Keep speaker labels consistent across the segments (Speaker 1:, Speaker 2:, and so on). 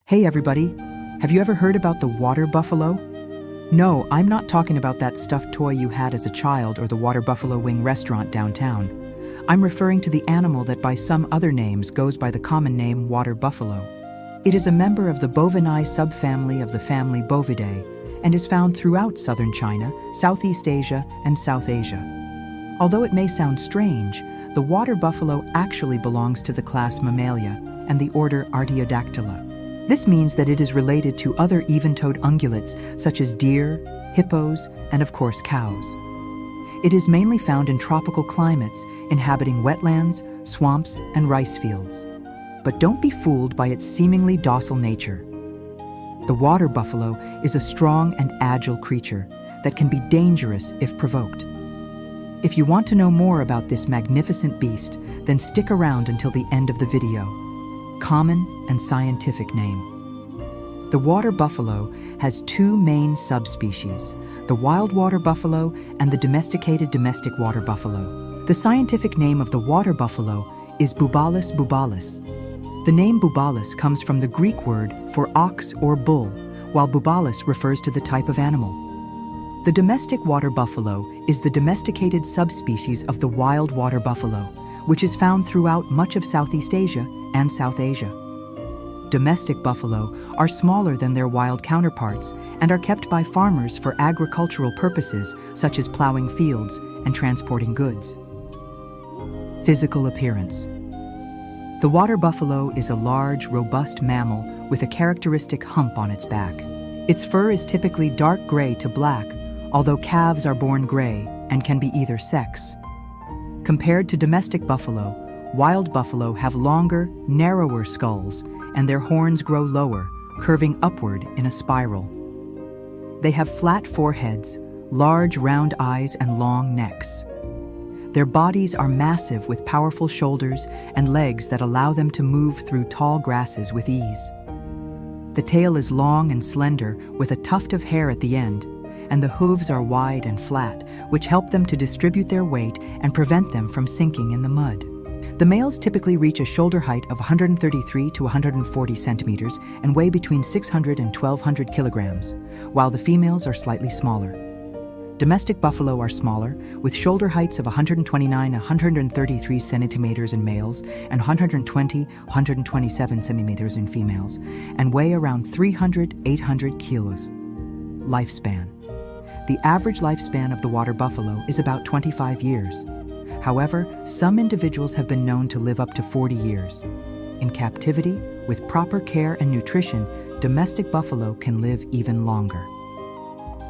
Speaker 1: Hey everybody, have you ever heard about the water buffalo? No, I'm not talking about that stuffed toy you had as a child or the Water Buffalo Wing restaurant downtown. I'm referring to the animal that by some other names goes by the common name water buffalo. It is a member of the bovini subfamily of the family Bovidae and is found throughout southern China, Southeast Asia, and South Asia. Although it may sound strange, the water buffalo actually belongs to the class Mammalia and the order Artiodactyla. This means that it is related to other even-toed ungulates such as deer, hippos, and of course cows. It is mainly found in tropical climates, inhabiting wetlands, swamps, and rice fields. But don't be fooled by its seemingly docile nature. The water buffalo is a strong and agile creature that can be dangerous if provoked. If you want to know more about this magnificent beast, then stick around until the end of the video. Common and scientific name. The water buffalo has two main subspecies, the wild water buffalo and the domesticated domestic water buffalo. The scientific name of the water buffalo is Bubalus bubalus. The name bubalus comes from the Greek word for ox or bull, while bubalus refers to the type of animal. The domestic water buffalo is the domesticated subspecies of the wild water buffalo, which is found throughout much of Southeast Asia and South Asia. Domestic buffalo are smaller than their wild counterparts and are kept by farmers for agricultural purposes such as plowing fields and transporting goods. Physical appearance. The water buffalo is a large, robust mammal with a characteristic hump on its back. Its fur is typically dark gray to black, although calves are born gray and can be either sex. Compared to domestic buffalo, wild buffalo have longer, narrower skulls, and their horns grow lower, curving upward in a spiral. They have flat foreheads, large round eyes, and long necks. Their bodies are massive with powerful shoulders and legs that allow them to move through tall grasses with ease. The tail is long and slender with a tuft of hair at the end, and the hooves are wide and flat, which help them to distribute their weight and prevent them from sinking in the mud. The males typically reach a shoulder height of 133 to 140 centimeters and weigh between 600 and 1,200 kilograms, while the females are slightly smaller. Domestic buffalo are smaller, with shoulder heights of 129 to 133 centimeters in males and 120 to 127 centimeters in females, and weigh around 300 to 800 kilos. Lifespan. The average lifespan of the water buffalo is about 25 years. However, some individuals have been known to live up to 40 years. In captivity, with proper care and nutrition, domestic buffalo can live even longer.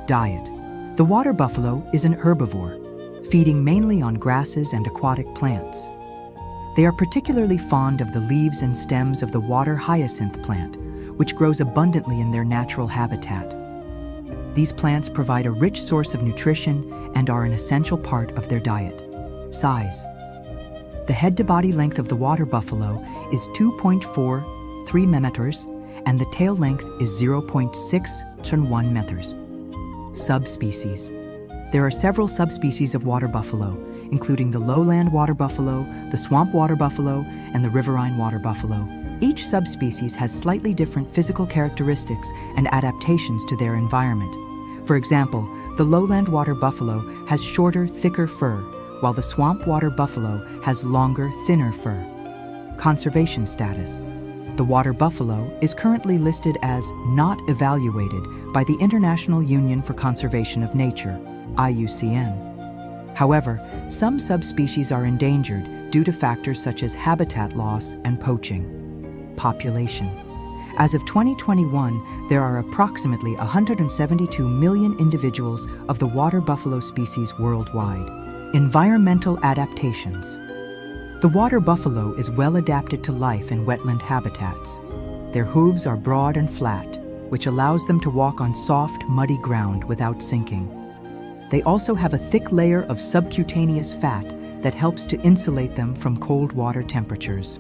Speaker 1: Diet. The water buffalo is an herbivore, feeding mainly on grasses and aquatic plants. They are particularly fond of the leaves and stems of the water hyacinth plant, which grows abundantly in their natural habitat. These plants provide a rich source of nutrition and are an essential part of their diet. Size. The head-to-body length of the water buffalo is 2.43 meters, and the tail length is 0.61 meters. Subspecies. There are several subspecies of water buffalo, including the lowland water buffalo, the swamp water buffalo, and the riverine water buffalo. Each subspecies has slightly different physical characteristics and adaptations to their environment. For example, the lowland water buffalo has shorter, thicker fur, while the swamp water buffalo has longer, thinner fur. Conservation status. The water buffalo is currently listed as not evaluated by the International Union for Conservation of Nature, IUCN. However, some subspecies are endangered due to factors such as habitat loss and poaching. Population. As of 2021, there are approximately 172 million individuals of the water buffalo species worldwide. Environmental adaptations. The water buffalo is well adapted to life in wetland habitats. Their hooves are broad and flat, which allows them to walk on soft, muddy ground without sinking. They also have a thick layer of subcutaneous fat that helps to insulate them from cold water temperatures.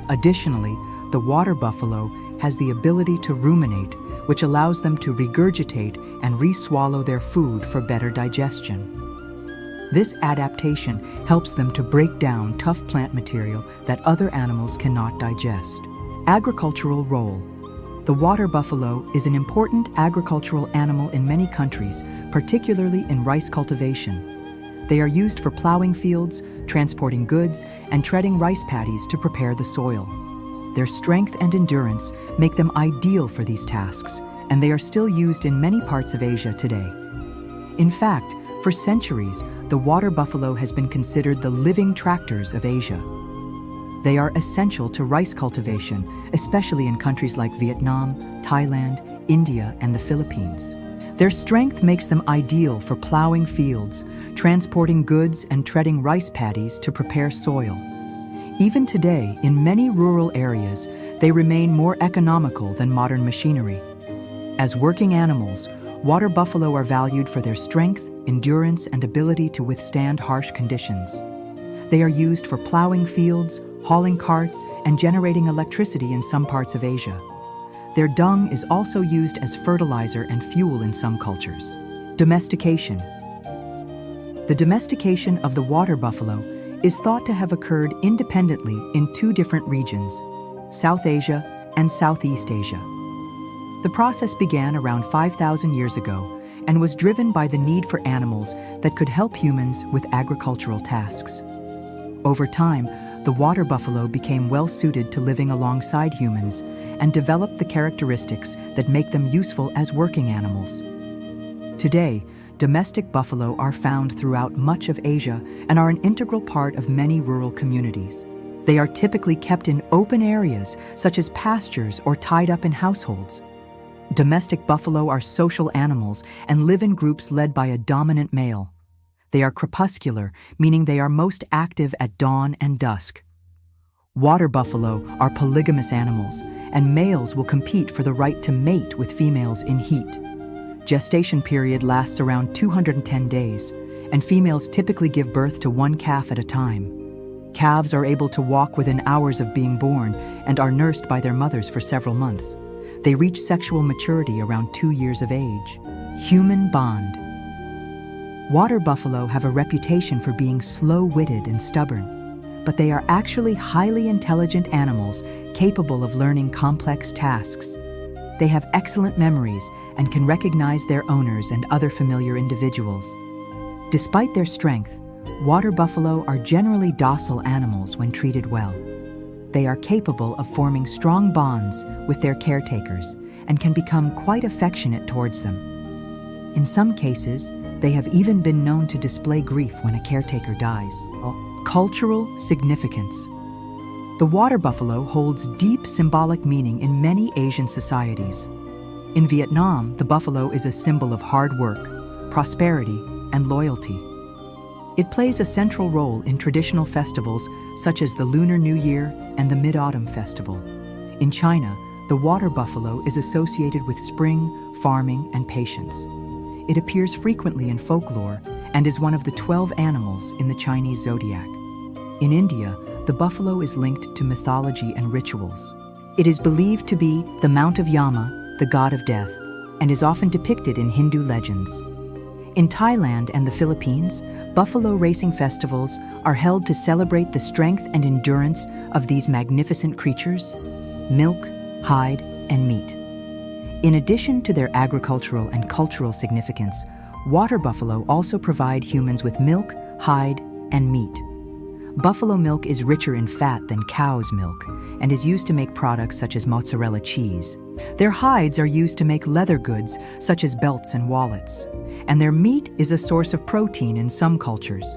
Speaker 1: Additionally, the water buffalo has the ability to ruminate, which allows them to regurgitate and re-swallow their food for better digestion. This adaptation helps them to break down tough plant material that other animals cannot digest. Agricultural role. The water buffalo is an important agricultural animal in many countries, particularly in rice cultivation. They are used for plowing fields, transporting goods, and treading rice paddies to prepare the soil. Their strength and endurance make them ideal for these tasks, and they are still used in many parts of Asia today. In fact, for centuries, the water buffalo has been considered the living tractors of Asia. They are essential to rice cultivation, especially in countries like Vietnam, Thailand, India, and the Philippines. Their strength makes them ideal for plowing fields, transporting goods, and treading rice paddies to prepare soil. Even today, in many rural areas, they remain more economical than modern machinery. As working animals, water buffalo are valued for their strength, endurance, and ability to withstand harsh conditions. They are used for plowing fields, hauling carts, and generating electricity in some parts of Asia. Their dung is also used as fertilizer and fuel in some cultures. Domestication. The domestication of the water buffalo is thought to have occurred independently in two different regions, South Asia and Southeast Asia. The process began around 5,000 years ago and was driven by the need for animals that could help humans with agricultural tasks. Over time, the water buffalo became well-suited to living alongside humans and developed the characteristics that make them useful as working animals. Today, domestic buffalo are found throughout much of Asia and are an integral part of many rural communities. They are typically kept in open areas, such as pastures or tied up in households. Domestic buffalo are social animals and live in groups led by a dominant male. They are crepuscular, meaning they are most active at dawn and dusk. Water buffalo are polygamous animals, and males will compete for the right to mate with females in heat. Gestation period lasts around 210 days, and females typically give birth to one calf at a time. Calves are able to walk within hours of being born and are nursed by their mothers for several months. They reach sexual maturity around 2 years of age. Human bond. Water buffalo have a reputation for being slow-witted and stubborn, but they are actually highly intelligent animals capable of learning complex tasks. They have excellent memories and can recognize their owners and other familiar individuals. Despite their strength, water buffalo are generally docile animals when treated well. They are capable of forming strong bonds with their caretakers and can become quite affectionate towards them. In some cases, they have even been known to display grief when a caretaker dies. Cultural significance. The water buffalo holds deep symbolic meaning in many Asian societies. In Vietnam, the buffalo is a symbol of hard work, prosperity, and loyalty. It plays a central role in traditional festivals such as the Lunar New Year and the Mid-Autumn Festival. In China, the water buffalo is associated with spring, farming, and patience. It appears frequently in folklore and is one of the 12 animals in the Chinese zodiac. In India, the buffalo is linked to mythology and rituals. It is believed to be the Mount of Yama, the god of death, and is often depicted in Hindu legends. In Thailand and the Philippines, buffalo racing festivals are held to celebrate the strength and endurance of these magnificent creatures, milk, hide, and meat. In addition to their agricultural and cultural significance, water buffalo also provide humans with milk, hide, and meat. Buffalo milk is richer in fat than cow's milk and is used to make products such as mozzarella cheese. Their hides are used to make leather goods such as belts and wallets, and their meat is a source of protein in some cultures.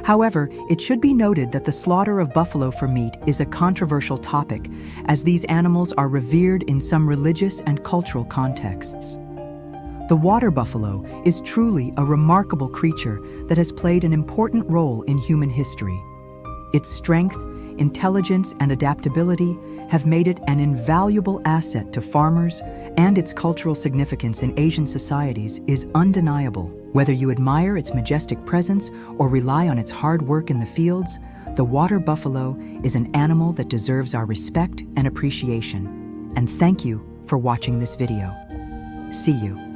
Speaker 1: However, it should be noted that the slaughter of buffalo for meat is a controversial topic, as these animals are revered in some religious and cultural contexts. The water buffalo is truly a remarkable creature that has played an important role in human history. Its strength, intelligence, and adaptability have made it an invaluable asset to farmers, and its cultural significance in Asian societies is undeniable. Whether you admire its majestic presence or rely on its hard work in the fields, the water buffalo is an animal that deserves our respect and appreciation. And thank you for watching this video. See you.